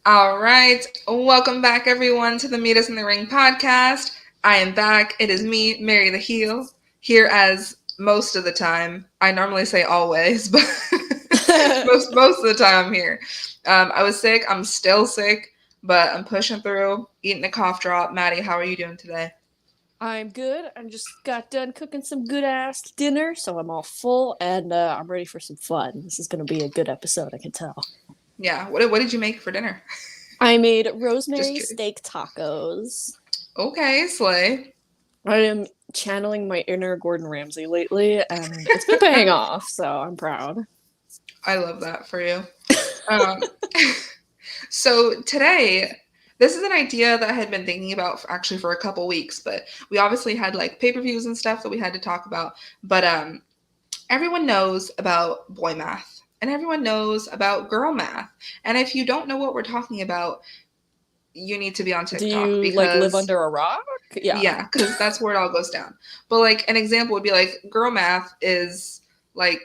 All right. Welcome back, everyone, to the Meet Us in the Ring podcast. I am back. It is me, MaryTheHeel, here as most of the time. I normally say always, but most of the time I'm here. I was sick. I'm still sick, but I'm pushing through, eating a cough drop. Maddie, how are you doing today? I'm good. I just got done cooking some good ass dinner, so I'm all full and I'm ready for some fun. This is going to be a good episode, I can tell. Yeah. What did you make for dinner? I made Just rosemary curious. steak tacos. Okay, Slay. I am channeling my inner Gordon Ramsay lately, and it's been paying off, so I'm proud. I love that for you. Um, So today, this is an idea that I had been thinking about actually for a couple weeks, but we obviously had like pay-per-views and stuff that we had to talk about. But everyone knows about boy math and everyone knows about girl math. And if you don't know what we're talking about, you need to be on Do TikTok you like live because under a rock? Yeah. yeah, because that's where it all goes down. But like an example would be like girl math is like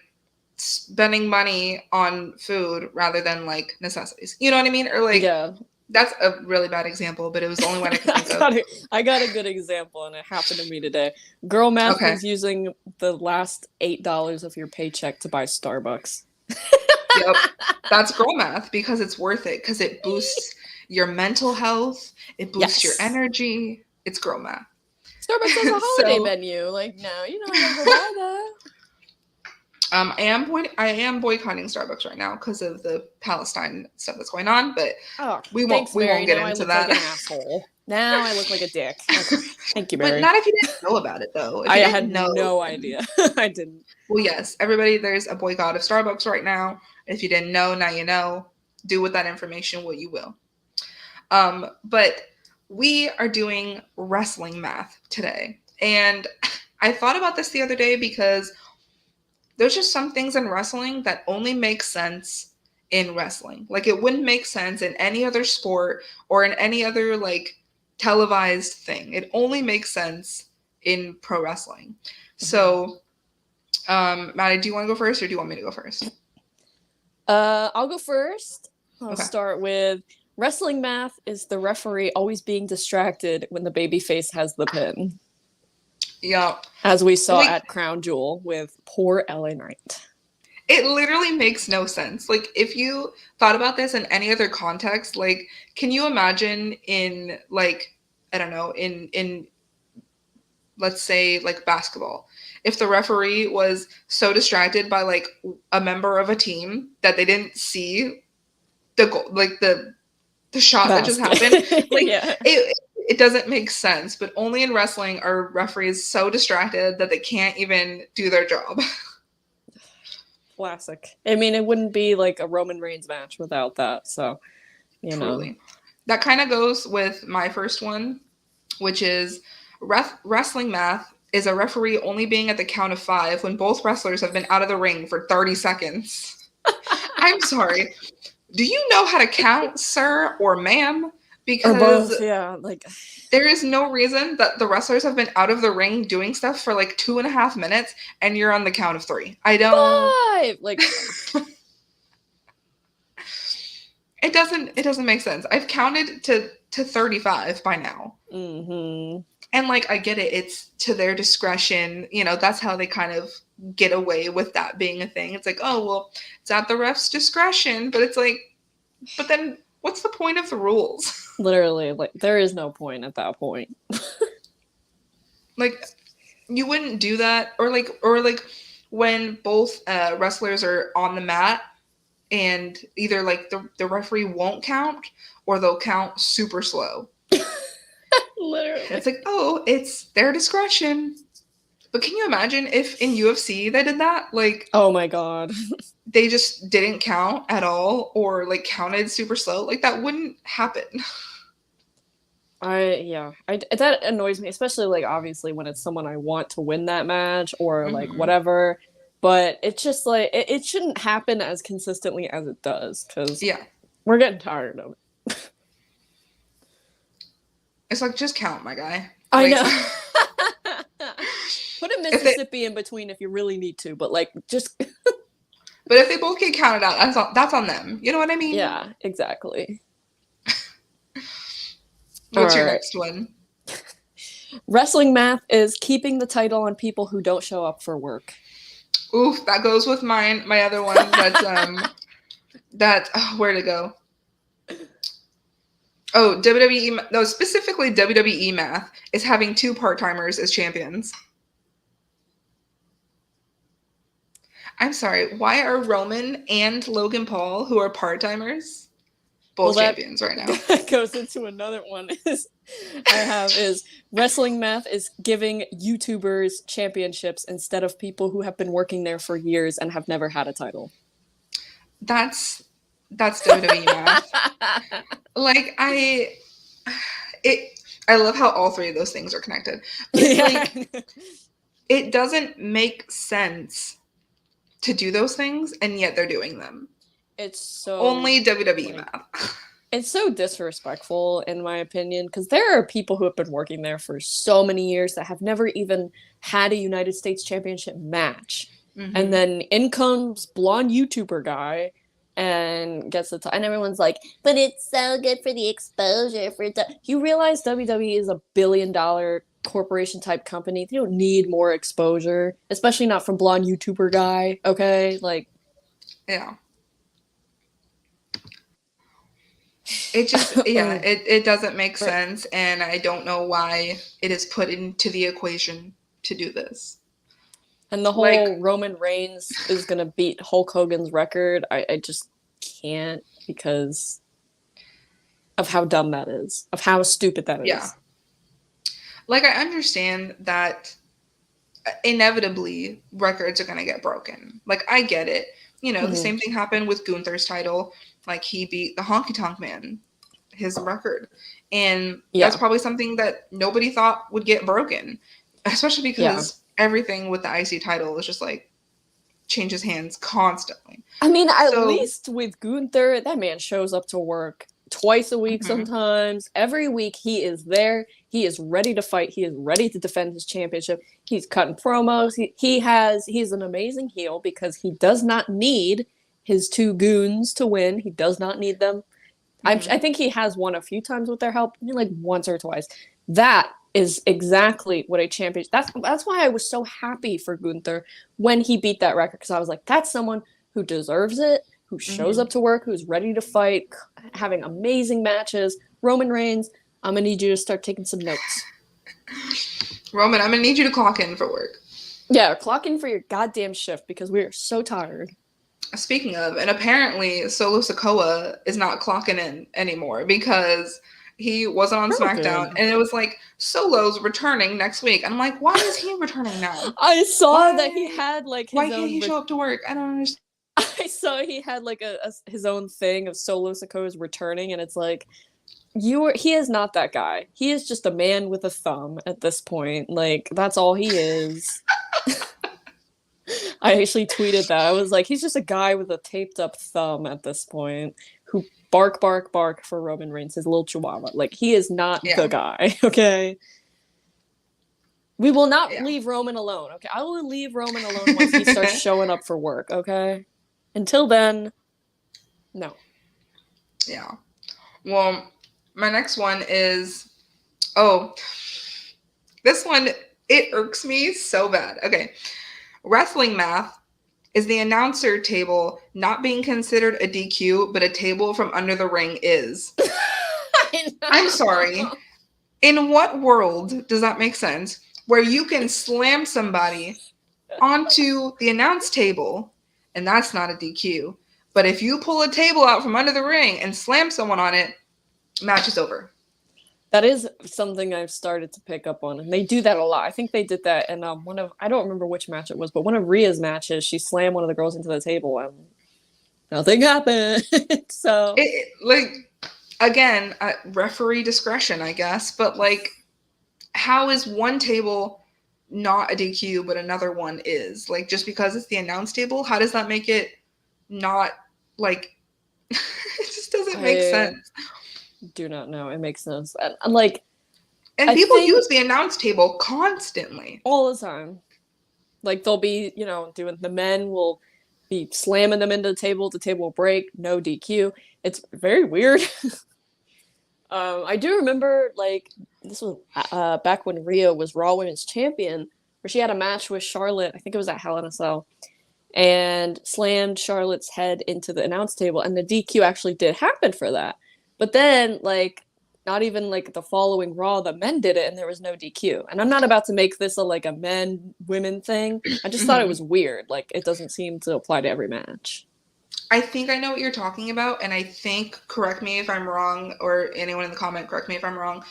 spending money on food rather than like necessities. You know what I mean? Or like Yeah. that's a really bad example, but it was the only one I could I think of. got a, I got a good example, and it happened to me today. Girl math Okay. is using the last $8 of your paycheck to buy Starbucks. Yep. That's girl math because it's worth it because it boosts your mental health, it boosts your Yes. energy. It's girl math. Starbucks has a holiday So menu. Like, no, you know I gotta go buy that. I am boycotting Starbucks right now because of the Palestine stuff that's going on, but Oh, we won't thanks, we Mary. won't get Now I into look like that. an asshole. Now I look like a dick. Okay. Thank you, But Mary. not if you didn't know about it though. If I you had didn't know, no then idea. I didn't. well, yes, everybody, there's a boycott of Starbucks right now. If you didn't know, now you know. Do with that information what you will. But we are doing wrestling math today. And I thought about this the other day because there's just some things in wrestling that only make sense in wrestling. Like it wouldn't make sense in any other sport or in any other like televised thing. It only makes sense in pro wrestling. Mhm. So, Maddie, do you want to go first or do you want me to go first? I'll go first. I'll Okay. start with wrestling math is the referee always being distracted when the babyface has the pin, Yeah. as we saw Like at Crown Jewel with poor LA Knight. it literally makes no sense. Like if you thought about this in any other context, like can you imagine in like I don't know, in let's say like basketball, if the referee was so distracted by like a member of a team that they didn't see the goal, like the shot that just happened, Basket. like Yeah. it doesn't make sense, but only in wrestling are referees so distracted that they can't even do their job. Classic. I mean, it wouldn't be like a Roman Reigns match without that. So, you know. Truly. That kind of goes with my first one, which is wrestling math is a referee only being at the count of 5 when both wrestlers have been out of the ring for 30 seconds. I'm sorry. Do you know how to count, sir or ma'am? Or Because both, yeah. Like, there is no reason that the wrestlers have been out of the ring doing stuff for like 2.5 minutes and you're on the count of 3. I don't. 5! Like, It doesn't make sense. I've counted to 35 by now. mm-hmm. And like I get it, it's to their discretion. You know, that's how they kind of get away with that being a thing. It's like, oh well, it's at the ref's discretion, but it's like, but then what's the point of the rules? Literally, like, there is no point at that point. Like you wouldn't do that, or like when both wrestlers are on the mat and either like the referee won't count or they'll count super slow. Literally. It's like, oh, it's their discretion. But can you imagine if in UFC they did that? Like Oh my god. they just didn't count at all or like counted super slow. Like that wouldn't happen. That annoys me, especially like obviously when it's someone I want to win that match or like Hmm. whatever. But it's just like it shouldn't happen as consistently as it does because Yeah. we're getting tired of it. It's like just count, my guy. I Like know. Put a if they Mississippi in between if you really need to, but like just but if they both get counted out, that's on them. You know what I mean? yeah, exactly. All What's your right. next one? Wrestling math is keeping the title on people who don't show up for work. Oof, that goes with mine. My other one. That's where'd it go? Oh, WWE. No, specifically WWE math is having 2 part-timers as champions. I'm sorry. Why are Roman and Logan Paul, who are part-timers, both champions right now? That goes into another one. Is wrestling math is giving YouTubers championships instead of people who have been working there for years and have never had a title. That's WWE math. Like I love how all 3 of those things are connected. But it's like it doesn't make sense to do those things, and yet they're doing them. It's so only WWE math. It's so disrespectful, in my opinion, because there are people who have been working there for so many years that have never even had a United States Championship match. Mm-hmm. And then in comes blonde YouTuber guy and gets the title. And everyone's like, but it's so good for the exposure. You realize WWE is $1 billion corporation type company. They don't need more exposure, especially not from blonde YouTuber guy. Okay? Like, yeah. It just, it doesn't make sense, and I don't know why it is put into the equation to do this. And the whole Roman Reigns is going to beat Hulk Hogan's record, I just can't, because of how dumb that is, of how stupid that is. Yeah. Like, I understand that inevitably records are going to get broken. Like, I get it. You know, the same thing happened with Gunther's title. Like, he beat the Honky Tonk Man, his record. And that's probably something that nobody thought would get broken. Especially because everything with the IC title is just, like, changes hands constantly. I mean, at least with Gunther, that man shows up to work twice a week sometimes. Every week he is there. He is ready to fight. He is ready to defend his championship. He's cutting promos. He's an amazing heel because he does not need his 2 goons to win. He does not need them. I think he has won a few times with their help, like once or twice. That is exactly what a champion. That's why I was so happy for Gunther when he beat that record, because I was like, that's someone who deserves it, who shows up to work, who's ready to fight, having amazing matches. Roman Reigns, I'm gonna need you to start taking some notes. Roman, I'm gonna need you to clock in for work. Yeah, clock in for your goddamn shift, because we are so tired. Speaking of, and apparently Solo Sikoa is not clocking in anymore because he wasn't on SmackDown, and it was like, Solo's returning next week. And I'm like, why is he returning now? I saw that he had like his why can't he show up to work? I don't understand. I saw he had like his own thing of Solo Sikoa's returning, and it's like, he is not that guy. He is just a man with a thumb at this point. Like, that's all he is. I actually tweeted that. I was like, he's just a guy with a taped up thumb at this point who bark, bark, bark for Roman Reigns, his little chihuahua. Like, he is not the guy, okay? We will not leave Roman alone, okay? I will leave Roman alone once he starts showing up for work, okay? Until then, no. Yeah. Well, my next one is, this one, it irks me so bad. Okay. Wrestling math is the announcer table not being considered a DQ, but a table from under the ring is. I'm sorry. In what world does that make sense? Where you can slam somebody onto the announce table, and that's not a DQ. But if you pull a table out from under the ring and slam someone on it, match is over. That is something I've started to pick up on, and they do that a lot. I think they did that in I don't remember which match it was, but one of Rhea's matches, she slammed one of the girls into the table, and nothing happened. So, again, referee discretion, I guess. But like, how is one table not a DQ, but another one is? Like, just because it's the announce table, how does that make it not like? It just doesn't make sense. Do not know. It makes no sense. And people use the announce table constantly, all the time. Like, they'll be, doing, the men will be slamming them into the table will break, no DQ. It's very weird. I do remember, like, this was back when Rhea was Raw Women's Champion, where she had a match with Charlotte. I think it was at Hell in a Cell, and slammed Charlotte's head into the announce table, and the DQ actually did happen for that. But then, like, not even like the following Raw, the men did it, and there was no DQ. And I'm not about to make this a like a men women thing. I just thought it Mhm. was weird. Like, it doesn't seem to apply to every match. I think I know what you're talking about, and I think, correct me if I'm wrong, or anyone in the comment, correct me if I'm wrong.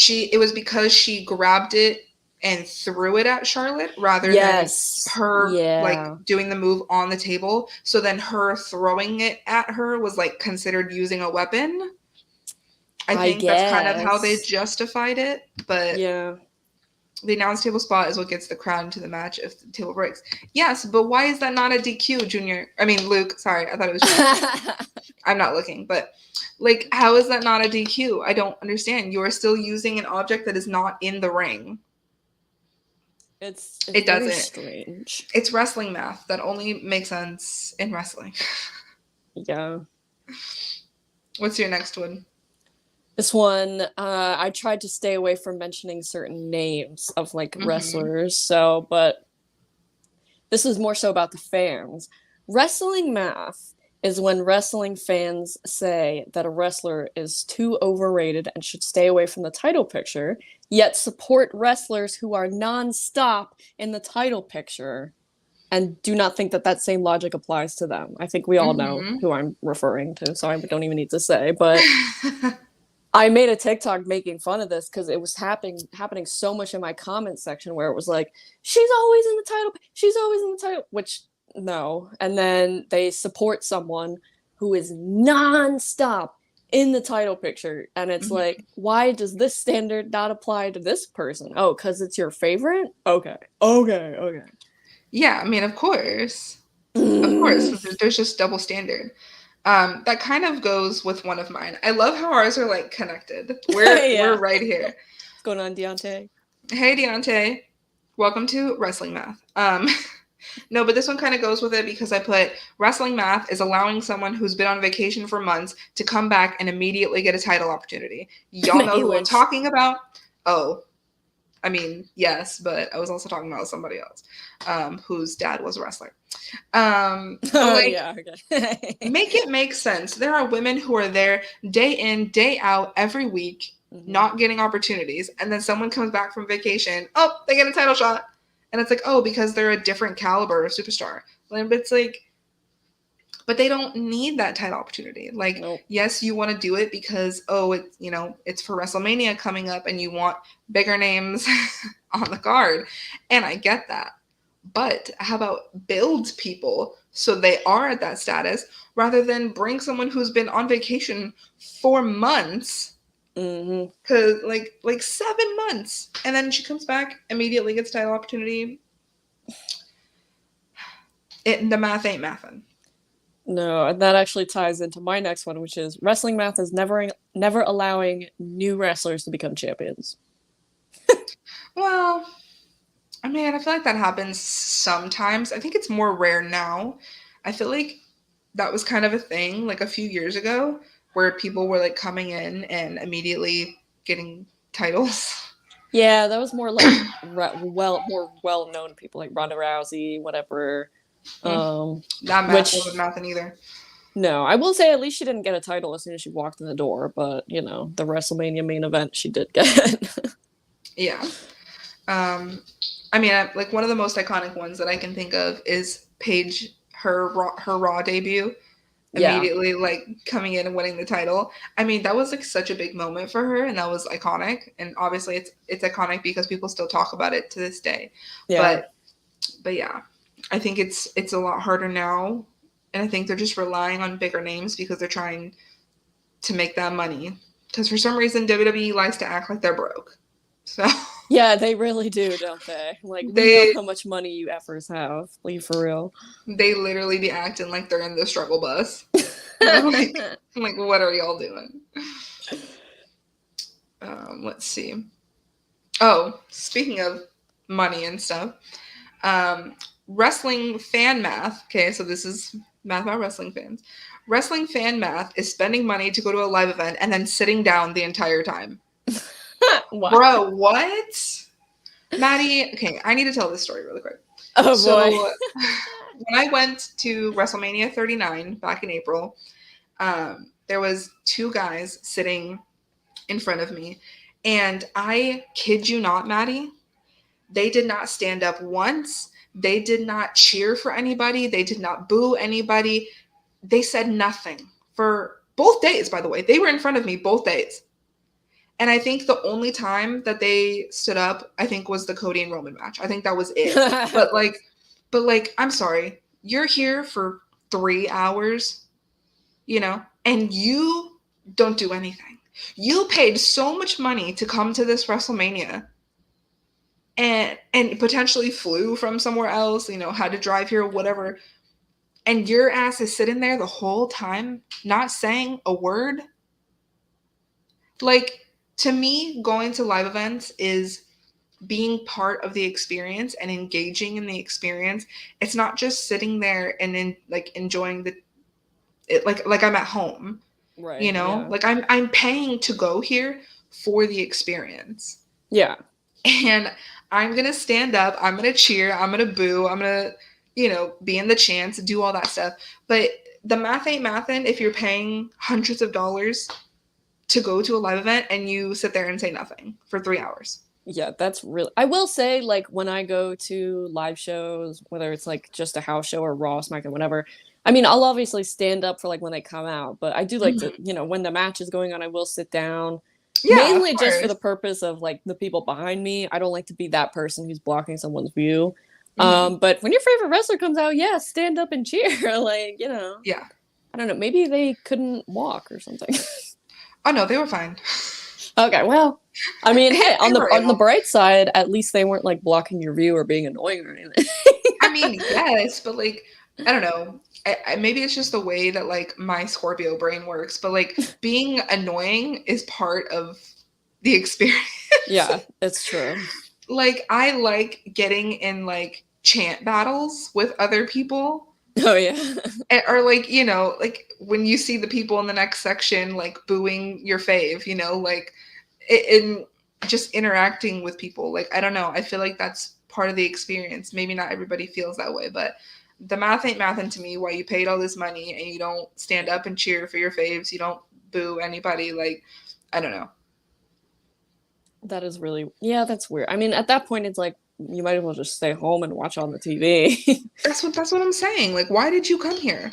It was because she grabbed it and threw it at Charlotte rather than Yes. her like Yeah. doing the move on the table. So then her throwing it at her was like considered using a weapon. I I think that's kind of how they guess. justified it, but Yeah. the announce table spot is what gets the crowd into the match if the table breaks. Yes, but why is that not a DQ, Junior? I mean, Luke. Sorry, I thought it was Junior. I'm not looking, but like, how is that not a DQ? I don't understand. You are still using an object that is not in the ring. It's It very doesn't. strange. It's wrestling math that only makes sense in wrestling. Yeah. What's your next one? This one, I tried to stay away from mentioning certain names of like Mm-hmm. wrestlers, so but this is more so about the fans. Wrestling math is when wrestling fans say that a wrestler is too overrated and should stay away from the title picture, yet support wrestlers who are nonstop in the title picture and do not think that that same logic applies to them. I think we all know Mm-hmm. who I'm referring to, so I don't even need to say, but I made a TikTok making fun of this because it was happening so much in my comment section where it was like, she's always in the title, she's always in the title, which no. And then they support someone who is nonstop in the title picture. And it's Mm-hmm. like, why does this standard not apply to this person? Oh, because it's your favorite? Okay. Okay. Okay. Yeah, I mean, of course. Of course. There's just double standard. That kind of goes with one of mine. I love how ours are like connected. We're Yeah. right here. What's going on, Deontay? Hey Deontay, welcome to Wrestling Math. No, but this one kind of goes with it because I put wrestling math is allowing someone who's been on vacation for months to come back and immediately get a title opportunity. Y'all know Becky who I'm Lynch. talking about? Oh, I mean, yes, but I was also talking about somebody else whose dad was a wrestler. But Oh, like, yeah. Okay. make it make sense. There are women who are there day in, day out, every week, Hmm. not getting opportunities, and then someone comes back from vacation. Oh, they get a title shot, and it's like, oh, because they're a different caliber of superstar. But it's like, but they don't need that title opportunity. Like, Nope. yes, you want to do it because it's it's for WrestleMania coming up, and you want bigger names on the card, and I get that. But how about build people so they are at that status rather than bring someone who's been on vacation for months? Hmm. Cause like 7 months, and then she comes back immediately gets title opportunity. The math ain't mathin'. No, and that actually ties into my next one, which is wrestling math is never allowing new wrestlers to become champions. Well, I mean, I feel like that happens sometimes. I think it's more rare now. I feel like that was kind of a thing like a few years ago where people were like coming in and immediately getting titles. Yeah, that was more like more well known people like Ronda Rousey, whatever. Mm, Um, that math wasn't which nothing either. no, I will say at least she didn't get a title as soon as she walked in the door, but you know, the WrestleMania main event she did get. Yeah. Um, I mean, like one of the most iconic ones that I can think of is Paige, her Raw debut, Yeah. immediately like coming in and winning the title. I mean, that was like such a big moment for her, and that was iconic. And obviously, it's iconic because people still talk about it to this day. Yeah. But yeah, I think it's a lot harder now, and I think they're just relying on bigger names because they're trying to make that money. Because for some reason, WWE likes to act like they're broke. So Yeah, they really do, don't they? Like, we know they how much money you effers have. Like, for real. they literally be acting like they're in the struggle bus. I'm like, what are y'all doing? Let's see. Oh, speaking of money and stuff, wrestling fan math. Okay, so this is math about wrestling fans. Wrestling fan math is spending money to go to a live event and then sitting down the entire time. Wow. Bro, what? Maddie, okay, I need to tell this story really quick. Oh boy. So, when I went to WrestleMania 39 back in April, there was two guys sitting in front of me, and I kid you not, Maddie, they did not stand up once. They did not cheer for anybody. They did not boo anybody. They said nothing for both days, by the way. They were in front of me both days. And I think the only time that they stood up, I think, was the Cody and Roman match. I think that was it. But I'm sorry. You're here for 3 hours, and you don't do anything. You paid so much money to come to this WrestleMania and potentially flew from somewhere else, had to drive here, whatever. And your ass is sitting there the whole time, not saying a word. Like, to me, going to live events is being part of the experience and engaging in the experience. It's not just sitting there and enjoying it like I'm at home. Right. Yeah. Like I'm paying to go here for the experience. Yeah. And I'm going to stand up, I'm going to cheer, I'm going to boo, I'm going to, be in the chants, do all that stuff. But the math ain't mathin' if you're paying hundreds of dollars to go to a live event and you sit there and say nothing for 3 hours. Yeah, that's really. I will say, like, when I go to live shows, whether it's like just a house show or Raw, SmackDown, whatever. I mean, I'll obviously stand up for like when they come out, but I do like to, when the match is going on, I will sit down. Yeah, mainly just for the purpose of like the people behind me. I don't like to be that person who's blocking someone's view. But when your favorite wrestler comes out, yeah, stand up and cheer. Yeah. I don't know. Maybe they couldn't walk or something. Oh no, they were fine. Okay, well, I mean, hey, on the bright side, at least they weren't like blocking your view or being annoying or anything. I mean, yes, but like, I don't know. Maybe it's just the way that like my Scorpio brain works, but like being annoying is part of the experience. Yeah, it's true. Like, I like getting in like chant battles with other people. Oh yeah. Or like, like when you see the people in the next section like booing your fave, like in just interacting with people. Like, I don't know. I feel like that's part of the experience. Maybe not everybody feels that way, but the math ain't mathin' to me. Why you paid all this money and you don't stand up and cheer for your faves, you don't boo anybody. Like, I don't know. That is really, yeah, that's weird. I mean, at that point, it's like you might as well just stay home and watch on the TV. That's what I'm saying. Like, why did you come here?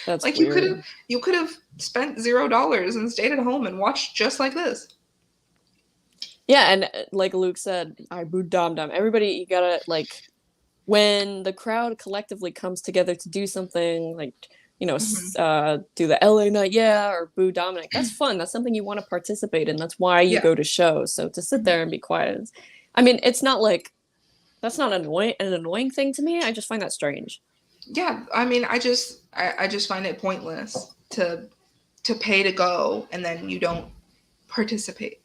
That's like weird. you could have spent $0 and stayed at home and watched just like this. Yeah, and like Luke said, I boo Dom Dom. Everybody, you gotta like when the crowd collectively comes together to do something like do the LA night, or boo Dominic. That's fun. That's something you want to participate in. That's why you go to shows. So to sit there and be quiet, I mean, it's not like that's not an annoying thing to me. I just find that strange. Yeah, I mean, I just find it pointless to pay to go and then you don't participate.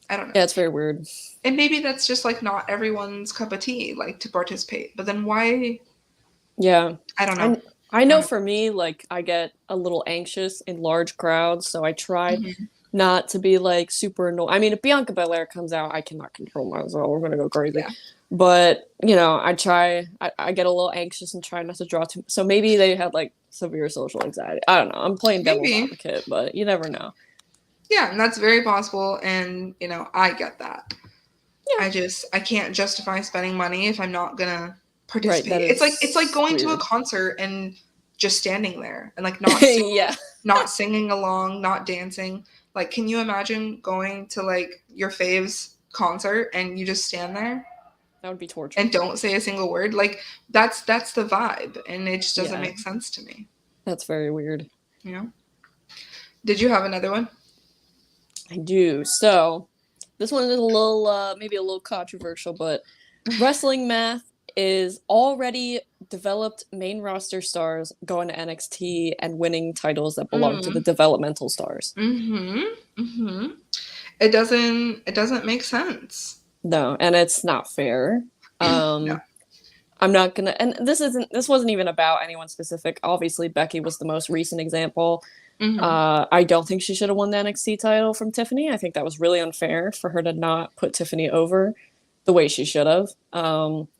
I don't know. Yeah, it's very weird. And maybe that's just like not everyone's cup of tea, like to participate. But then why? Yeah, I don't know. I know for me, like I get a little anxious in large crowds, so I try not to be like super annoyed. I mean, if Bianca Belair comes out, I cannot control myself. We're gonna go crazy. Yeah. But I try. I get a little anxious and try not to draw too. So maybe they had like severe social anxiety. I don't know. I'm playing devil's advocate, but you never know. Yeah, and that's very possible, and I get that. Yeah. I can't justify spending money if I'm not gonna participate. Right, it's like going to a concert and just standing there and like not singing, not singing along, not dancing. Like, can you imagine going to like your fave's concert and you just stand there? That would be torture. And don't say a single word. Like, that's the vibe, and it just doesn't make sense to me. That's very weird. Did you have another one? I do. So this one is a little, maybe a little controversial, but wrestling math is already developed main roster stars going to NXT and winning titles that belong to the developmental stars. It doesn't make sense. No, and it's not fair. No. I'm not gonna, and this wasn't even about anyone specific. Obviously, Becky was the most recent example. Mm-hmm. I don't think she should have won the NXT title from Tiffany. I think that was really unfair for her to not put Tiffany over the way she should have.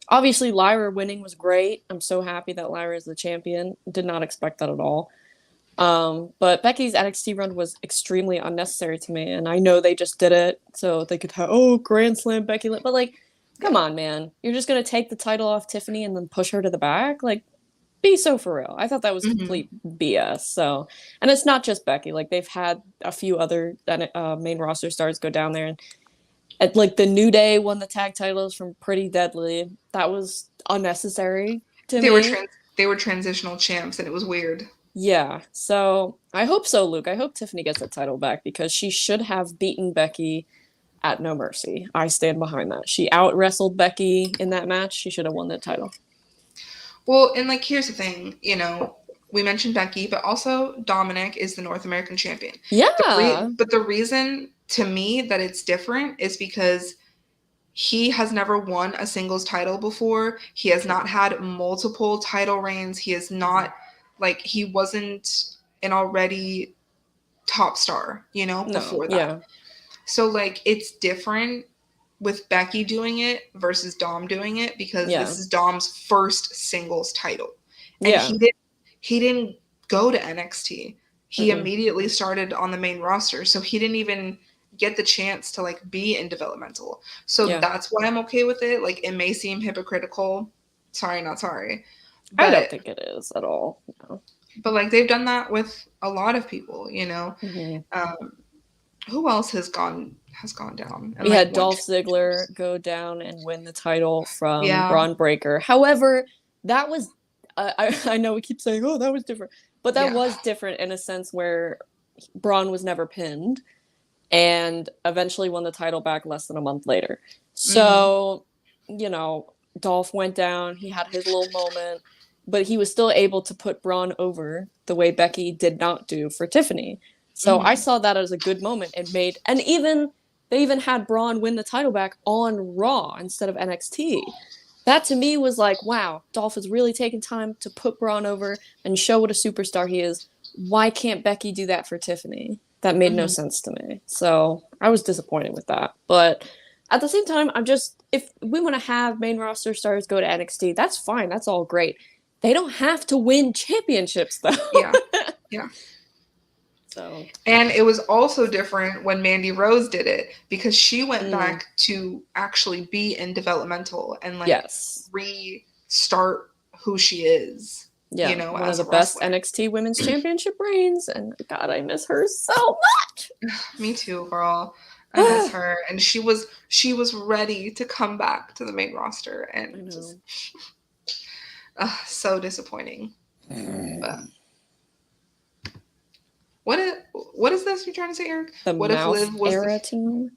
Obviously, Lyra winning was great. I'm so happy that Lyra is the champion. Did not expect that at all. But Becky's NXT run was extremely unnecessary to me, and I know they just did it so they could have Grand Slam Becky Lynch, but like, come Yeah. on, man, you're just gonna take the title off Tiffany and then push her to the back, like, be so for real. I thought that was Mm-hmm. complete BS. So, and it's not just Becky. Like they've had a few other main roster stars go down there, and like the New Day won the tag titles from Pretty Deadly. That was unnecessary to They were me. trans they were transitional champs, and it was weird. Yeah. So I hope so, Luke. I hope Tiffany gets that title back because she should have beaten Becky at No Mercy. I stand behind that. She out wrestled Becky in that match. She should have won that title. Well, and like here's the thing, we mentioned Becky, but also Dominic is the North American champion. Yeah. But the reason to me that it's different is because he has never won a singles title before. He has not had multiple title reigns. He is not like he wasn't an already top star, No. before that. Yeah. So like it's different with Becky doing it versus Dom doing it because Yeah. this is Dom's first singles title. And Yeah. he didn't go to NXT. He Mm-mm. immediately started on the main roster. So he didn't even get the chance to like be in developmental. So Yeah. that's why I'm okay with it. Like it may seem hypocritical. Sorry, not sorry. I don't But think it is at all. No. like they've done that with a lot of people. Mm-hmm. Who else has gone down and We like had won Dolph championships? Ziggler go down and win the title from Yeah, Braun Breaker. However, that was I know we keep saying, "Oh, that was different," but that yeah. was different in a sense where Braun was never pinned and eventually won the title back less than a month later. Mm-hmm. So, you know, Dolph went down. He had his little moment, but he was still able to put Braun over the way Becky did not do for Tiffany. So I Mm-hmm. saw that as a good moment and even they even had Braun win the title back on Raw instead of NXT. That to me was like, wow, Dolph is really taking time to put Braun over and show what a superstar he is. Why can't Becky do that for Tiffany? That made no Mm-hmm. sense to me. So I was disappointed with that. But at the same time, if we want to have main roster stars go to NXT, that's fine. That's all great. They don't have to win championships though. Yeah, yeah. So, And it was also different when Mandy Rose did it because she went mm, back to actually be in developmental and like yes. restart who she is, Yeah, one of as the a best wrestler. NXT Women's Championship reigns, and God, I miss her so Me too, girl. I miss much. her. And she was ready to come back to the main roster I and just know. so disappointing. But what is this you're trying to say, Eric? The What if Mouth Liv was the Era team.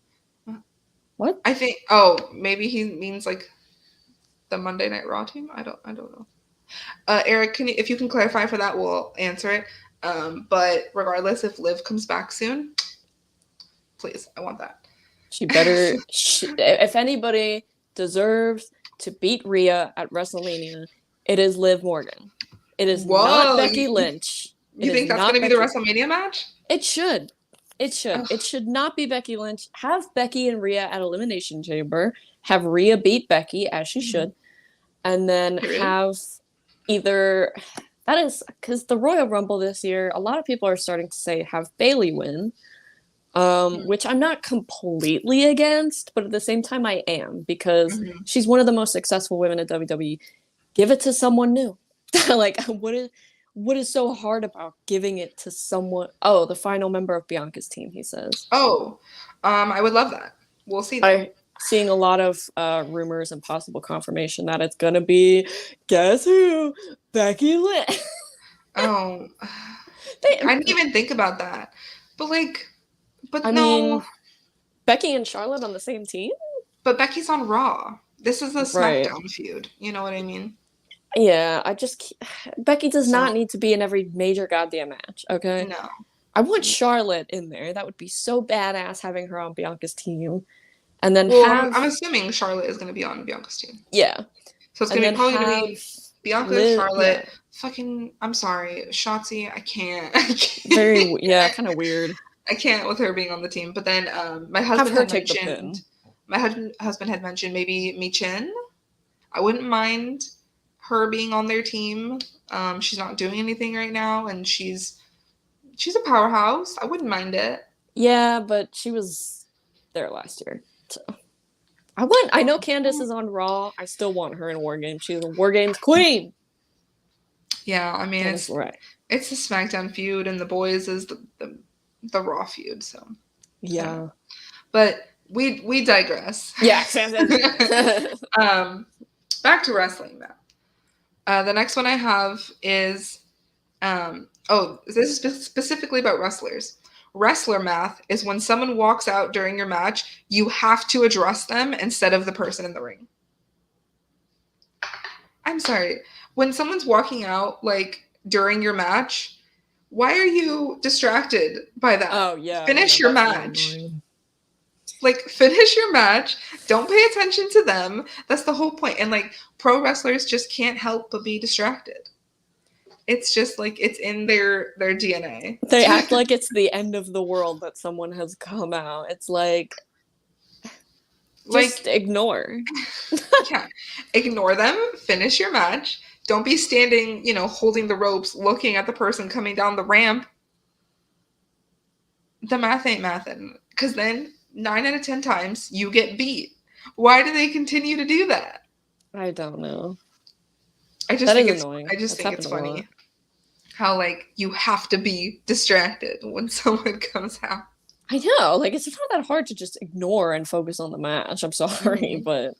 What? I think maybe he means like the Monday Night Raw team? I don't know. Eric, if you can clarify for that, we'll answer it. But regardless, if Liv comes back soon, please, I want that. She better. If anybody deserves to beat Rhea at WrestleMania, it is Liv Morgan. It is not Whoa, Becky Lynch. It you is think that's not gonna be the Becky. WrestleMania match? It should. It should. It Ugh, should not be Becky Lynch. Have Becky and Rhea at Elimination Chamber. Have Rhea beat Becky as she should, and then period. have either that is because the Royal Rumble this year, a lot of people are starting to say have Bayley win, which I'm not completely against, but at the same time I am because Mm-hmm. she's one of the most successful women in WWE. Give it to someone new. Like what is so hard about giving it to someone? Oh, the final member of Bianca's team, he says. Oh, I would love that. We'll see though. I seeing a lot of rumors and possible confirmation that it's gonna be guess who? Becky Lynch. Oh, They, I didn't even think about that. But I no. mean, Becky and Charlotte on the same team? But Becky's on Raw. This is a Right. SmackDown feud. You know what I mean? Yeah, Becky does So not need to be in every major goddamn match, okay? no. I want Charlotte in there. That would be so badass having her on Bianca's team. And then Well, I'm have assuming Charlotte is going to be on Bianca's team. yeah. So it's And gonna then be probably gonna have be Bianca, Charlotte, yeah, fucking. I'm sorry, Shotzi. I can't. kind of weird. I can't with her being on the team. But then my Have husband her had take the mentioned. pin. My husband had mentioned maybe Michin. I wouldn't mind her being on their team. She's not doing anything right now, and she's a powerhouse. I wouldn't mind it. Yeah, but she was there last year. So I know Candace is on Raw. I still want her in War Games. She's a War Games queen. Yeah, I mean Candace LeRae. it's the SmackDown feud, and the boys is the Raw feud. So Yeah. but we digress. Yeah. Back to wrestling now. The next one I have is this is specifically about wrestlers. Wrestler math is when someone walks out during your match, you have to address them instead of the person in the ring. I'm sorry. When someone's walking out like during your match, why are you distracted by that? Oh yeah. Finish No, your that's really match. annoying. Like finish your match. Don't pay attention to them. That's the whole point. And like pro wrestlers just can't help but be distracted. It's just like it's in their DNA. They act like it's the end of the world that someone has come out. It's like just ignore. Yeah. Ignore them, finish your match. Don't be standing, holding the ropes, looking at the person coming down the ramp. The math ain't mathin'. Because then 9 out of 10 times you get beat. Why do they continue to do that? I don't know. I just That think is it's annoying. I just That's think it's happened a lot. funny how like you have to be distracted when someone comes out. I know, like it's not that hard to just ignore and focus on the match. I'm sorry, but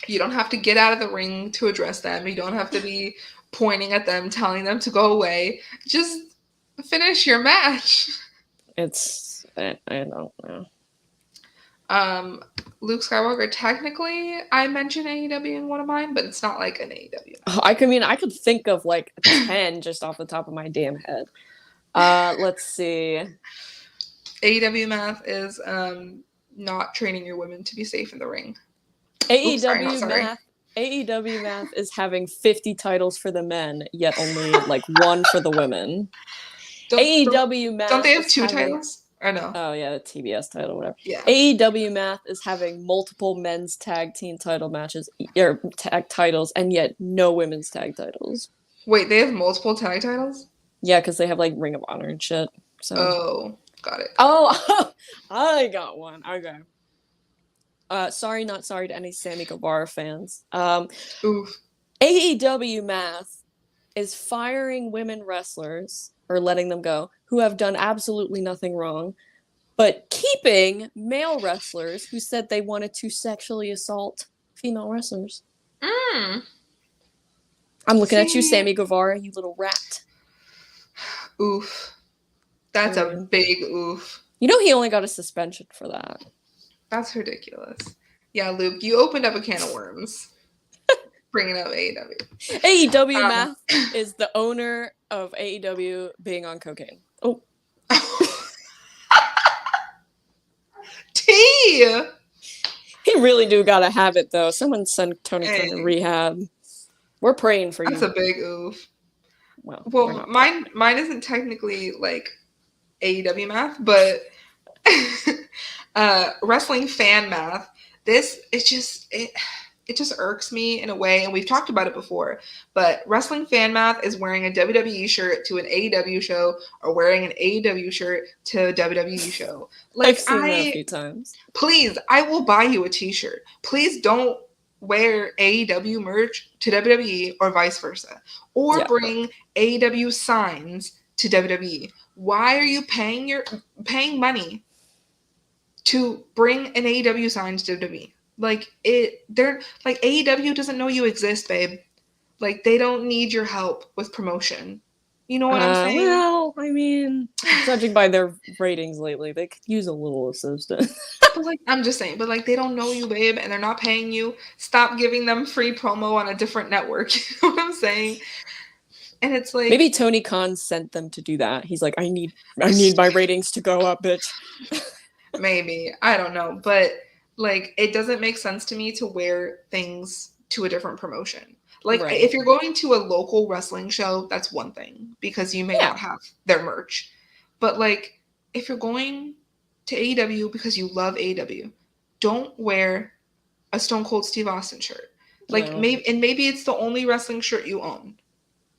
you don't have to get out of the ring to address them. You don't have to be pointing at them, telling them to go away. Just finish your match. I don't know. Luke Skywalker, technically, I mentioned AEW in one of mine, but it's not like an AEW. I could think of like 10 just off the top of my damn head. Let's see. AEW math is not training your women to be safe in the ring. AEW math is having 50 titles for the men, yet only like one for the women. AEW math don't they have two titles? Or no? Oh yeah, the TBS title, whatever. Yeah. AEW math is having multiple men's tag team title matches or tag titles, and yet no women's tag titles. Wait, they have multiple tag titles? Yeah, because they have like Ring of Honor and shit. So. Oh, got it. Oh, I got one. Okay. Sorry, not sorry to any Sammy Guevara fans. Oof. AEW math is firing women wrestlers or letting them go who have done absolutely nothing wrong, but keeping male wrestlers who said they wanted to sexually assault female wrestlers. I'm looking at you, Sammy Guevara, you little rat. Oof. That's a big oof. You know he only got a suspension for that. That's ridiculous. Yeah, Luke, you opened up a can of worms. Bringing up AEW. AEW math is the owner of AEW being on cocaine. Oh. T! He really do gotta have it, though. Someone send Tony Khan to rehab. We're praying for you. That's a big oof. Well, mine isn't technically like AEW math, but wrestling fan math. It just irks me in a way, and we've talked about it before, but wrestling fan math is wearing a WWE shirt to an AEW show or wearing an AEW shirt to a WWE show. Like, I've seen that a few times. Please, I will buy you a t-shirt. Please don't wear AEW merch to WWE or vice versa. Or bring AEW signs to WWE. Why are you paying money to bring an AEW sign to WWE? They're like AEW doesn't know you exist, babe. Like they don't need your help with promotion. You know what I'm saying? Well, I mean, judging by their ratings lately, they could use a little assistance. But I'm just saying, but they don't know you, babe, and they're not paying you. Stop giving them free promo on a different network. You know what I'm saying? And it's like maybe Tony Khan sent them to do that. He's like, I need my ratings to go up, bitch. Maybe. I don't know. But Like, it doesn't make sense to me to wear things to a different promotion. Like, if Right. you're going to a local wrestling show, that's one thing because you may Yeah. not have their merch. But like, if you're going to AEW because you love AEW, don't wear a Stone Cold Steve Austin shirt. Like, No. maybe it's the only wrestling shirt you own,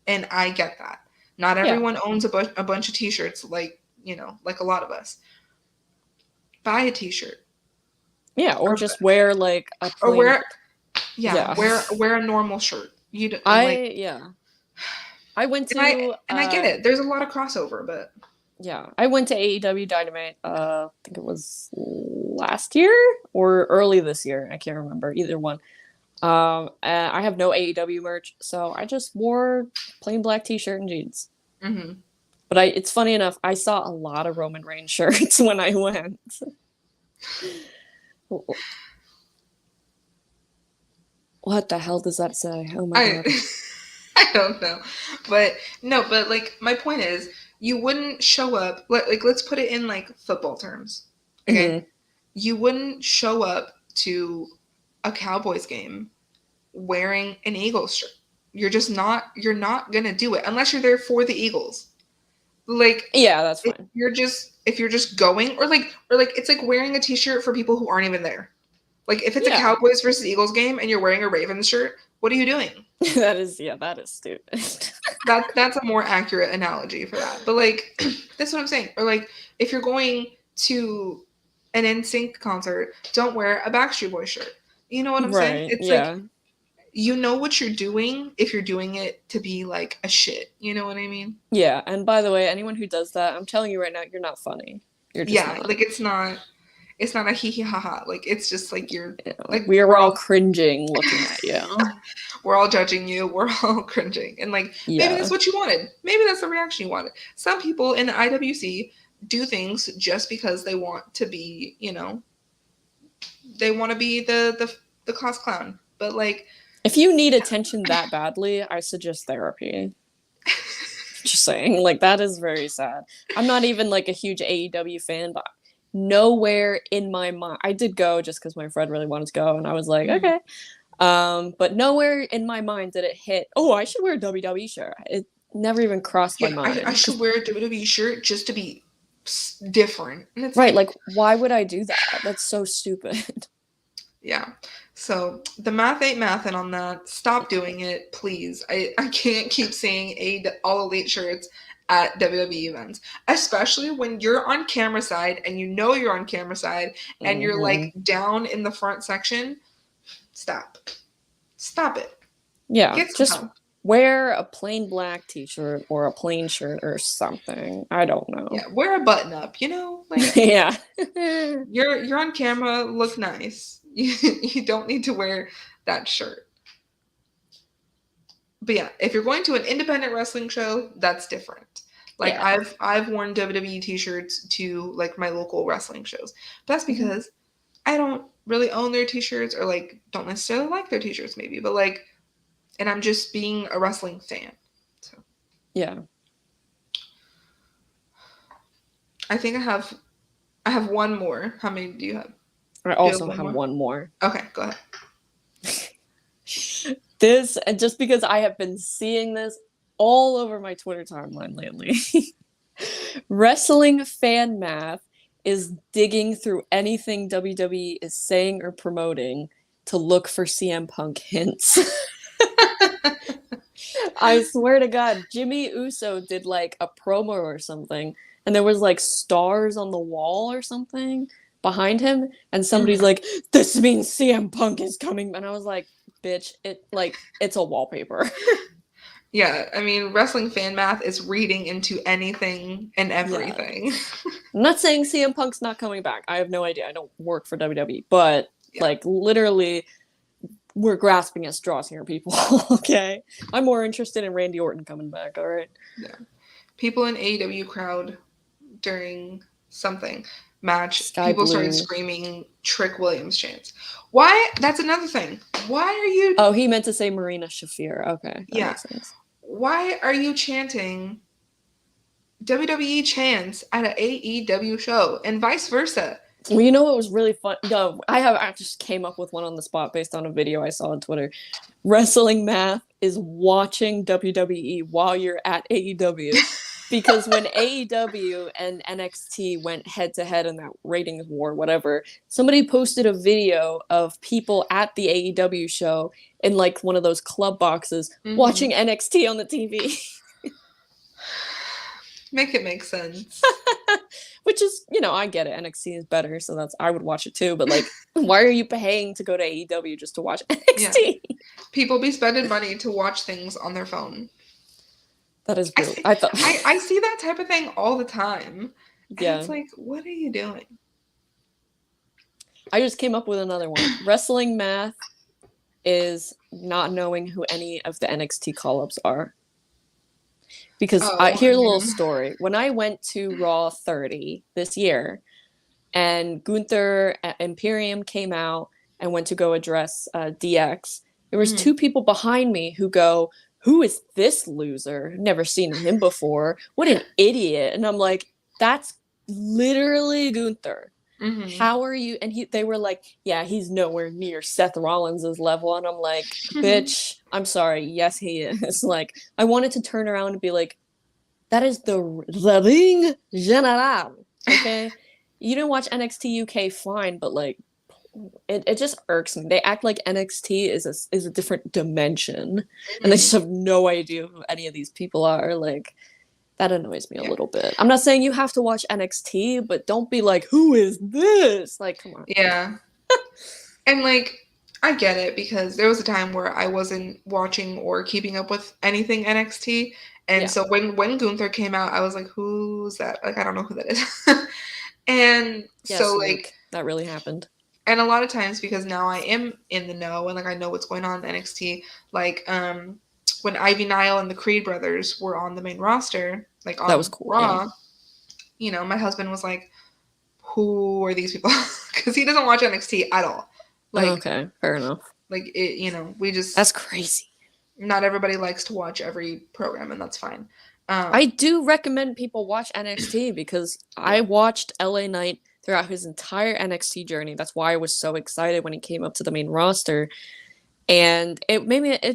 and I get that. Not Yeah. everyone owns a bunch of T-shirts, like, like a lot of us. Buy a T-shirt, Yeah. Or or just wear like a or plain. yeah, Yeah. wear a normal shirt. You don't, and like, Yeah. I went and I to and I get it. There's a lot of crossover, but yeah, I went to AEW Dynamite. I think it was last year or early this year. I can't remember either one. I have no AEW merch, so I just wore plain black T-shirt and jeans. mm-hmm. But it's funny enough, I saw a lot of Roman Reigns shirts when I went. What the hell does that say? Oh my I god. I don't know, but no, but like my point is, you wouldn't show up. Like, let's put it in like football terms. Okay, Mm-hmm. you wouldn't show up to a Cowboys game wearing an Eagles shirt. You're just not. You're not gonna do it unless you're there for the Eagles. Like, Yeah, that's if fine. you're just going, or like it's like wearing a T-shirt for people who aren't even there. Like, if it's a Yeah. Cowboys versus Eagles game and you're wearing a Ravens shirt, what are you doing? That is stupid. That's a more accurate analogy for that. But like, that's what I'm saying. Or like, if you're going to an NSYNC concert, don't wear a Backstreet Boy shirt. You know what I'm saying? Right. It's like, Yeah. you know what you're doing if you're doing it to be like a shit. You know what I mean? Yeah, and by the way, anyone who does that, I'm telling you right now, you're not funny. You're just Yeah, not. like, it's not a hee hee ha ha. Like, it's just like, you're You know, like, we are all cringing looking at you. we're all judging you, we're all cringing. And like, maybe Yeah. that's what you wanted. Maybe that's the reaction you wanted. Some people in the IWC do things just because they want to be, they want to be the class clown. But like, If you need attention that badly, I suggest therapy. Just saying, like that is very sad. I'm not even like a huge AEW fan, but nowhere in my mind I did go just because my friend really wanted to go, and I was like, mhm. okay. But nowhere in my mind did it hit, oh, I should wear a WWE shirt. It never even crossed my Yeah, I mind. should wear a WWE shirt just to be different. And it's Right, like, like why would I do that? That's so stupid. yeah. So the math ain't mathin' on that. Stop doing it, please. I can't keep seeing all elite shirts at WWE events, especially when you're on camera side and you know you're on camera side and you're Hmm. like down in the front section. Stop. Stop it. Yeah, Get some just help. wear a plain black t-shirt or a plain shirt or something. I don't know. Yeah, wear a button up, like, Yeah. you're on camera, look nice. You don't need to wear that shirt. But yeah, if you're going to an independent wrestling show, that's different. Like, Yeah. I've worn WWE t-shirts to like my local wrestling shows. But that's Mhm. because I don't really own their t-shirts, or like don't necessarily like their t-shirts maybe, but like, and I'm just being a wrestling fan. So Yeah. I think I have one more. How many do you have? I Do you have also one have more? one more. Okay, go ahead. This, and just because I have been seeing this all over my Twitter timeline lately. Wrestling fan math is digging through anything WWE is saying or promoting to look for CM Punk hints. I swear to God, Jimmy Uso did like a promo or something, and there was like stars on the wall or something behind him, and somebody's Mhm. like, "This means CM Punk is coming," and I was like, "Bitch, it's a wallpaper." Yeah, I mean, wrestling fan math is reading into anything and Yeah, everything. I'm not saying CM Punk's not coming back. I have no idea. I don't work for WWE, but Yeah, like literally, we're grasping at straws here, people. Okay, I'm more interested in Randy Orton coming back. All right. yeah. People in AEW crowd during something match, Sky people started Blue. screaming Trick Williams chants. Why? That's another thing. Why are you? Oh, he meant to say Marina Shafir. Okay, that Yeah. makes sense. Why are you chanting WWE chants at an AEW show and vice versa? Well, you know what was really fun? No, I just came up with one on the spot based on a video I saw on Twitter. Wrestling math is watching WWE while you're at AEW. Because when AEW and NXT went head to head in that ratings war, whatever, somebody posted a video of people at the AEW show in like one of those club boxes Mm-hmm. watching NXT on the TV. Make it make sense. Which is, I get it. NXT is better, so I would watch it too. But like, why are you paying to go to AEW just to watch Yeah. NXT? People be spending money to watch things on their phone. That is I really. see, I thought. I see that type of thing all the time. And Yeah. it's like, what are you doing? I just came up with another one. Wrestling math is not knowing who any of the NXT call ups are. Because Oh, I here's a little mean, story. When I went to Raw 30 this year, and Gunther at Imperium came out and went to go address DX, there was mm, two people behind me who go, "Who is this loser? Never seen him before. What an idiot!" And I'm like, "That's literally Gunther. mm-hmm. How are you?" And they were like, "Yeah, he's nowhere near Seth Rollins's level." And I'm like, "Bitch, I'm sorry. Yes, he is." Like, I wanted to turn around and be like, "That is the ring general." Okay, you didn't watch NXT UK, fine, but like, it just irks me. They act like NXT is a different dimension, and they Mm, just have no idea who any of these people are. Like, that annoys me a yeah. little bit. I'm not saying you have to watch NXT, but don't be like, "Who is this?" Like, come on. Yeah. And like, I get it because there was a time where I wasn't watching or keeping up with anything NXT. And Yeah. so when Gunther came out, I was like, who's that? Like, I don't know who that is. And so Yes, like, Luke. That really happened. and a lot of times because now I am in the know and like I know what's going on in NXT, like when Ivy Nile and the Creed brothers were on the main roster, like That was on cool. Yeah. Raw, my husband was like, who are these people? Because he doesn't watch NXT at all. Like Okay. Fair enough. like it, we just That's crazy. not everybody likes to watch every program, and that's fine. I Um, do recommend people watch NXT because I yeah, watched LA Knight throughout his entire NXT journey. That's why I was so excited when he came up to the main roster. And it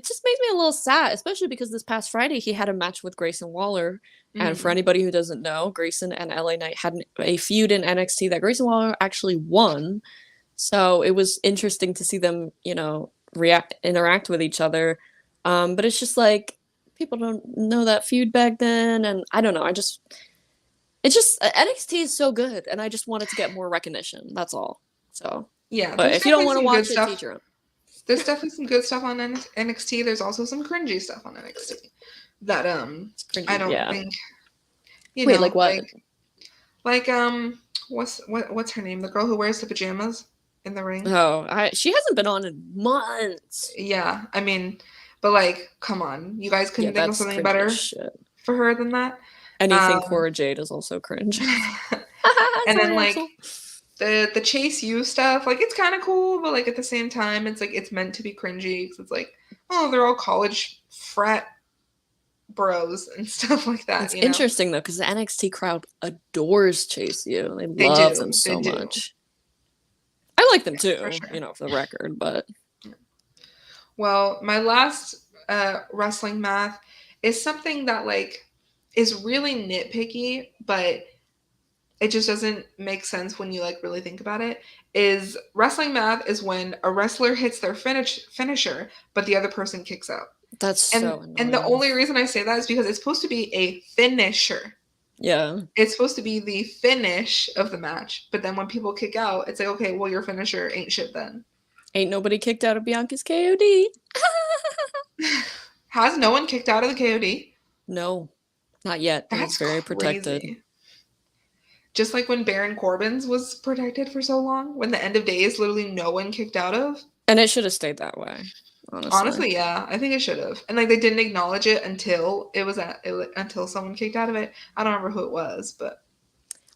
just made me a little sad, especially because this past Friday he had a match with Grayson Waller. And for mm, anybody who doesn't know, Grayson and LA Knight had a feud in NXT that Grayson Waller actually won. So it was interesting to see them, interact with each other. But it's just like people don't know that feud back then, and I don't know. It's just NXT is so good, and I just wanted to get more recognition. That's all. So, yeah. but There's if you don't definitely want to some good watch it, stuff. teach your own. There's definitely some good stuff on NXT. There's also some cringy stuff on NXT that It's I cringy. don't Yeah. think Wait, like what? like what's her name? The girl who wears the pajamas in the ring. Oh, she hasn't been on in months. Yeah, I mean, but like, come on, you guys Yeah, couldn't think of that's something cringy as better shit. for her than that. Anything Um, Cora Jade is also cringe. and then Sorry, like Axel. the Chase U stuff, like it's kind of cool, but like at the same time, it's like it's meant to be cringy because it's like, oh, they're all college frat bros and stuff like that, It's interesting though, because the NXT crowd adores Chase U. They They love them do, they so do, much. I like them for too, sure. for the record, but Well, my last wrestling math is something that like is really nitpicky, but it just doesn't make sense when you like really think about it. Is wrestling math is when a wrestler hits their finisher, but the other person kicks out. that's And so and the annoying. only reason I say that is because it's supposed to be a finisher. Yeah. It's supposed to be the finish of the match, but then when people kick out, it's like, okay, well, your finisher ain't shit then. Ain't nobody kicked out of Bianca's KOD. Has no one kicked out of the KOD? No, not yet. It is That's very protected. crazy. Just like when Baron Corbin's was protected for so long, when the end of days literally no one kicked out of. And it should have stayed that way, honestly. Honestly, yeah, I think it should have. And like they didn't acknowledge it until until someone kicked out of it. I don't remember who it was, but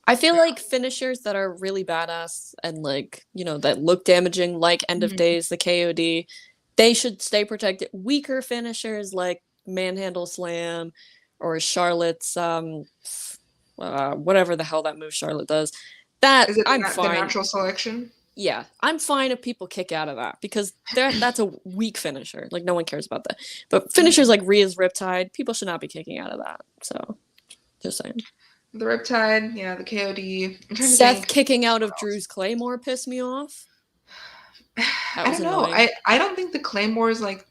I feel like finishers that are really badass and like, that look damaging, like End of Mhm. Days, the KOD, they should stay protected. Weaker finishers like Manhandle Slam or Charlotte's whatever the hell that move Charlotte does, That Is it I'm the fine. natural selection? Yeah, I'm fine if people kick out of that because that's a weak finisher. Like no one cares about that. But finishers Mhm. like Rhea's Riptide, people should not be kicking out of that. So just saying. The Riptide, yeah, the KOD. I'm trying to Seth think. kicking out of Drew's Claymore pissed me off. That I was don't know. annoying. I don't think the Claymore is like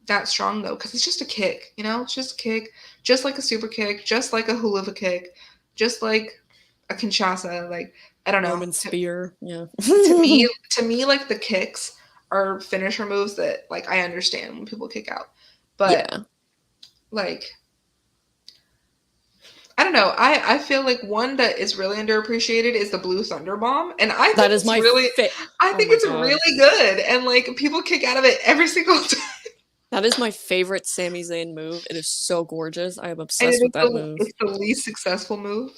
that strong though, because it's just a kick. You know, it's just a kick, just like a super kick, just like a hula kick, just like a Kinshasa. Like I don't know. Roman Spear. Yeah. To me, like the kicks are finisher moves that like I understand when people kick out, but Yeah. like I don't know. I feel like one that is really underappreciated is the Blue Thunder Bomb, and That is my fit. I Oh think my it's god. really good, and like people kick out of it every single time, That is my favorite Sami Zayn move. It is so gorgeous. I am and obsessed with that move. it's the least successful move.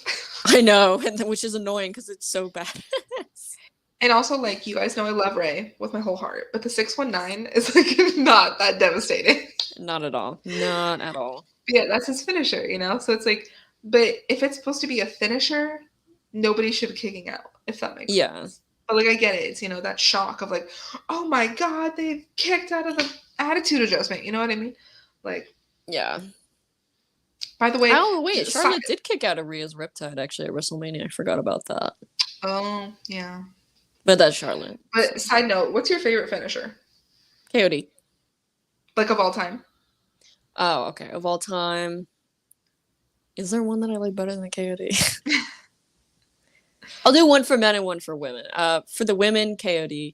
I know, and which is annoying because it's so bad. And also, like you guys know, I love Ray with my whole heart, but the 619 is like not that devastating. Not at all. Not at all. But yeah, that's his finisher, you know. So it's like, but if it's supposed to be a finisher, nobody should be kicking out, if that makes Yeah. sense. But like, I get it. It's that shock of like, oh my god, they've kicked out of the attitude adjustment. You know what I mean? Like, Yeah. by the way, Oh wait, Charlotte did kick out of Rhea's Riptide actually at WrestleMania. I forgot about that. oh yeah. But that's Charlotte. But side note, what's your favorite finisher? KOD. Like of all time? Oh, okay. Of all time. Is there one that I like better than KOD? I'll do one for men and one for women. For the women, KOD.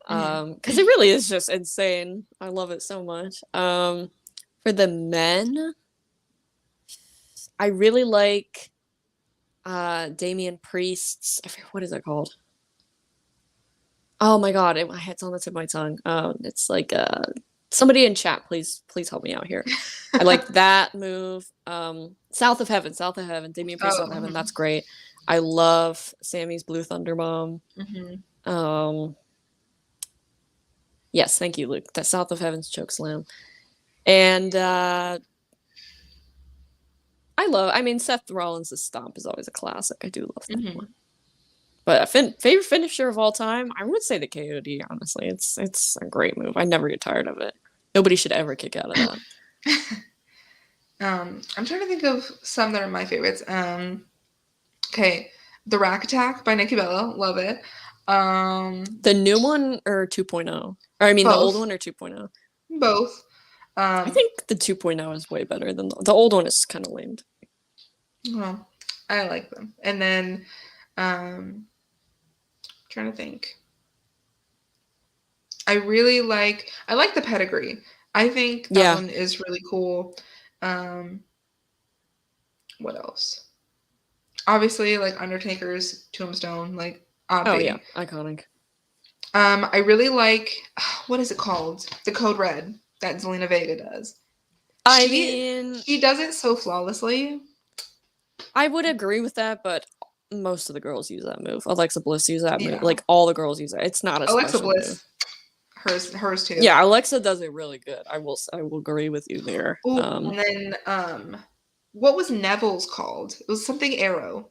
Because it really is just insane. I love it so much. For the men, I really like Damian Priest's. What is it called? Oh my god, it's on the tip of my tongue. It's like somebody in chat, please help me out here. I like that move. South of Heaven, Damian Priest, South of Heaven. That's great. I love Sammy's Blue Thunder Bomb. Yes, thank you, Luke. That South of Heaven's choke slam. And I mean, Seth Rollins' stomp is always a classic. I do love that one. But a favorite finisher of all time, I would say the KOD, honestly. It's a great move. I never get tired of it. Nobody should ever kick out of that. I'm trying to think of some that are my favorites. Okay, the Rack Attack by Nikki Bella, love it. The new one or 2.0? Or I mean, both. the old one or 2.0? Both. I think the 2.0 is way better than the old one is kind of lame. Well, I like them. And then, trying to think. I like the pedigree. I think that one is really cool. What else? Obviously, like Undertaker's Tombstone, like oh yeah, iconic. I really like what is it called? The Code Red that Zelina Vega does. She does it so flawlessly. I would agree with that, but most of the girls use that move. Alexa Bliss uses that move. Like all the girls use it. It's not a Alexa special Bliss. Move. Hers too. Yeah, Alexa does it really good. I will agree with you there. Ooh, and then what was Neville's called? It was something Arrow.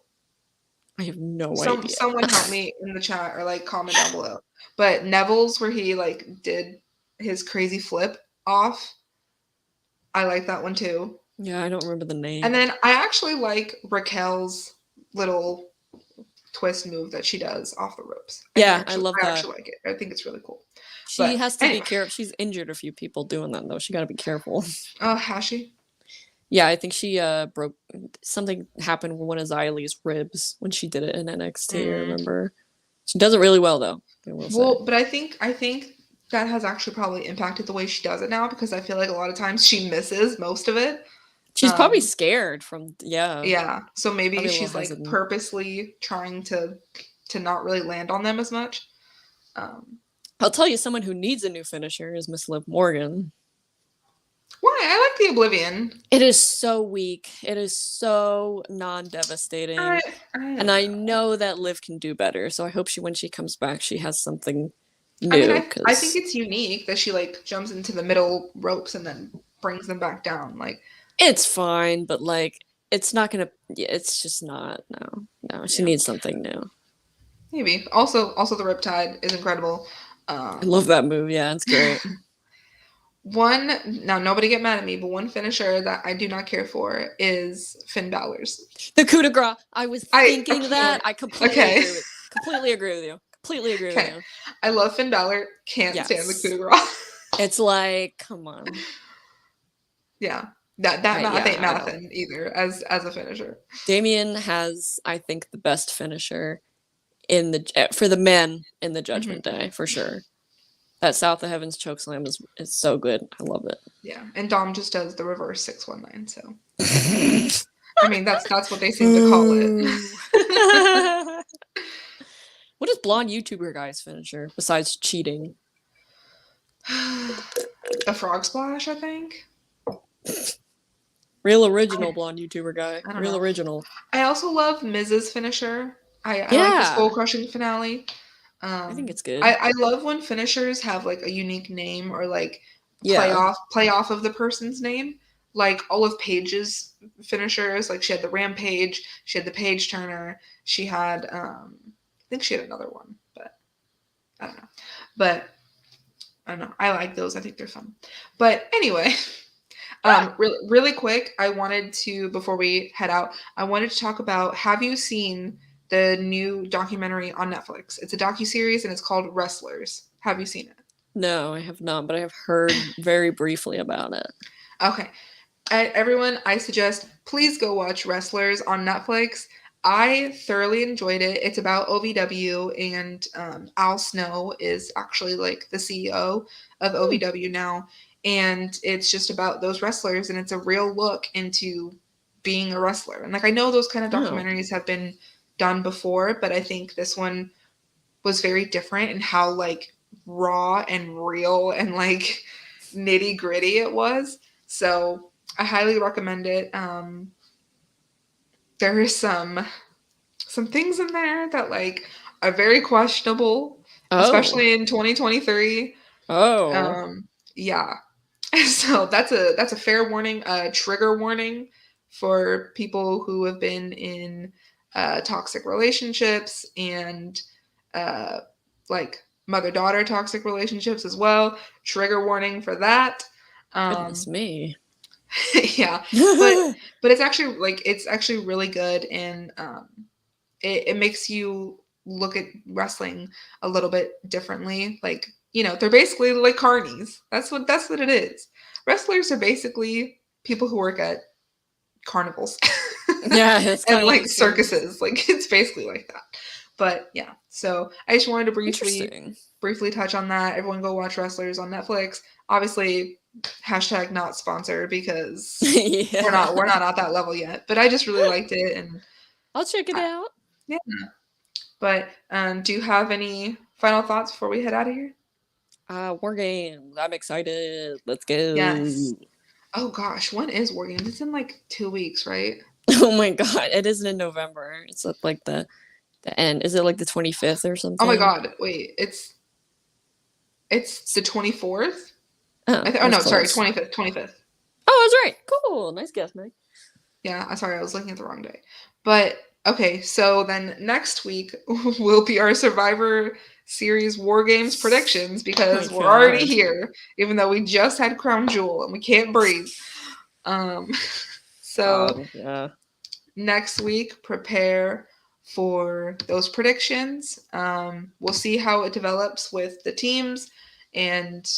I have no idea. Someone help me in the chat or like comment down below. But Neville's where he like did his crazy flip off. I like that one too. Yeah, I don't remember the name. And then I actually like Raquel's little twist move that she does off the ropes. I love that. I actually like it. I think it's really cool. She has to be careful. She's injured a few people doing that though. She got to be careful. Oh, has she? Yeah, I think she broke something happened with one of Xylee's ribs when she did it in NXT. I remember. She does it really well though. But I think that has actually probably impacted the way she does it now because I feel like a lot of times she misses most of it. She's probably scared from Yeah. So maybe she's like purposely trying to not really land on them as much. I'll tell you, someone who needs a new finisher is Miss Liv Morgan. Why? I like the Oblivion. It is so weak. It is so non-devastating. And I know that Liv can do better. So I hope when she comes back, she has something new. I mean, I think it's unique that she like jumps into the middle ropes and then brings them back down. Like it's fine, but like it's not gonna. It's just not. No. She needs something new. Maybe. Also the Riptide is incredible. I love Um, that move. Yeah, it's great. One now nobody get mad at me, but one finisher that I do not care for is Finn Balor's. The coup de grace. I was I thinking that. can't. I completely Okay. agree with. Completely agree with you. Completely agree with Okay. you. I love Finn Balor. Can't stand the coup Yes. de grace. It's like, come on. Yeah. That math Yeah, ain't I don't. mathin' either as a finisher. Damien has, I think, the best finisher in the for the men in the Hmm. Judgment Day for sure. That South of Heavens chokeslam is so good. I love Yeah. And Dom just does the reverse 619. So it. I mean that's what they seem to call it. Ooh. What is blonde YouTuber guy's finisher besides cheating? A frog splash, I think. Real I, original blonde YouTuber guy. I don't Real know. original. I also love Miz's finisher. I like the skull Yeah, crushing finale. I think Um, it's good. I love when finishers have like a unique name or like Yeah. play off of the person's name. Like all of Paige's finishers, like she had the Rampage, she had the Page Turner, she had I think she had another one, but I don't know. But I don't know. I like those. I think they're fun. But anyway, really quick, I wanted to before we head out, I wanted to talk about. Have you seen the new documentary on Netflix? It's a docu series and it's called Wrestlers. Have you seen it? No, I have not, but I have heard very briefly about it. Okay, everyone, I suggest please go watch Wrestlers on Netflix. I thoroughly enjoyed it. It's about OVW, and Al Snow is actually like the CEO of Hmm. OVW now. And it's just about those wrestlers, and it's a real look into being a wrestler. And like, I know those kind of Oh, documentaries have been done before, but I think this one was very different in how like raw and real and like nitty gritty it was. So I highly recommend it. There is some things in there that like are very questionable, oh, especially in 2023. oh. Um, yeah, so that's a fair warning, a trigger warning for people who have been in toxic relationships and uh, like mother daughter toxic relationships as well. Trigger warning for that. Goodness Um, me. yeah, but it's actually like it's actually really good and it makes you look at wrestling a little bit differently. Like, they're basically like carnies. That's what it is. Wrestlers are basically people who work at carnivals Yeah, it's kind and of what like it seems. circuses. Like it's basically like that. But yeah, so I just wanted to Interesting. briefly touch on that. Everyone go watch Wrestlers on Netflix. Obviously, hashtag not sponsored because we're Yeah. not we're not at that level yet. But I just really liked it and I'll check it I, out. yeah. But do you have any final thoughts before we head out of here? War games. I'm excited. Let's Yes. go. Oh gosh, when is War Games? It's in like 2 weeks, right? Oh my god, it isn't in November. It's at like the end. Is it like the 25th or Oh my something? god, wait, it's the 24th? Oh, Oh I was no, sorry, close. 25th, 25th. Oh, that's right. Cool. Nice guess, Meg. Yeah, I'm sorry, I was looking at the wrong day. But okay, so then next week will be our Survivor Series War Games predictions Oh my because we're already god. here, even though we just had Crown Jewel and we can't breathe. Um, so Yeah. next week, prepare for those predictions. We'll see how it develops with the teams and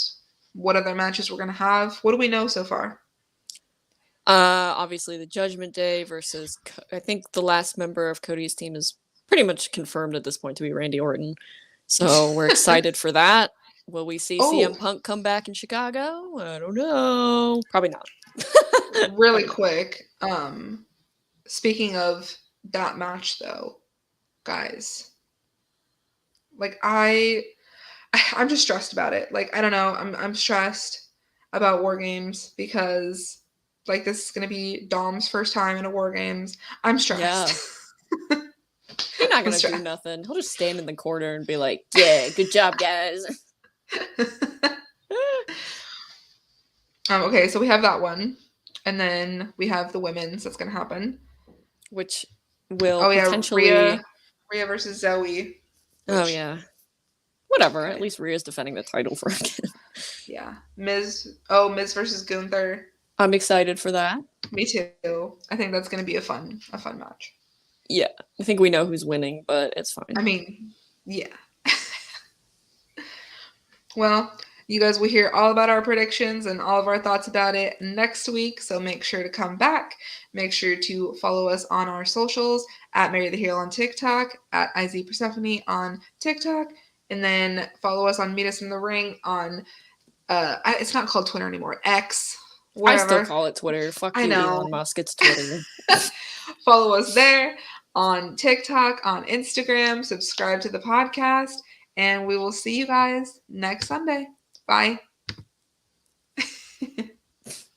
what other matches we're going to have. What do we know so far? Obviously the Judgment Day versus I think the last member of Cody's team is pretty much confirmed at this point to be Randy Orton. So we're excited for that. Will we see Oh, CM Punk come back in Chicago? I don't know. Probably not. really Probably not. quick. Speaking of that match, though, guys, like I'm just stressed about it. Like I don't know, I'm stressed about war games because like this is gonna be Dom's first time in a war games. I'm stressed. Yeah. He's not I'm gonna do stressed. nothing. He'll just stand in the corner and be like, "Yeah, good job, guys." Okay, so we have that one, and then we have the women's that's gonna happen. Which will Oh yeah, Rhea, potentially Rhea versus Zoe. Oh, Which, yeah. Whatever. At okay. least Rhea's defending the title for again. Yeah. Miz versus Gunther. I'm excited for that. Me too. I think that's gonna be a fun match. Yeah. I think we know who's winning, but it's I fine. mean, yeah. Well, you guys will hear all about our predictions and all of our thoughts about it next week. So make sure to come back. Make sure to follow us on our socials at MaryTheHeel on TikTok, at izpersephone on TikTok, and then follow us on Meet Us in the Ring on it's not called Twitter anymore. X, I still wherever. call it Twitter. Fuck I you, know. Elon Musk. It's Twitter. Follow us there on TikTok, on Instagram. Subscribe to the podcast, and we will see you guys next Sunday. Bye.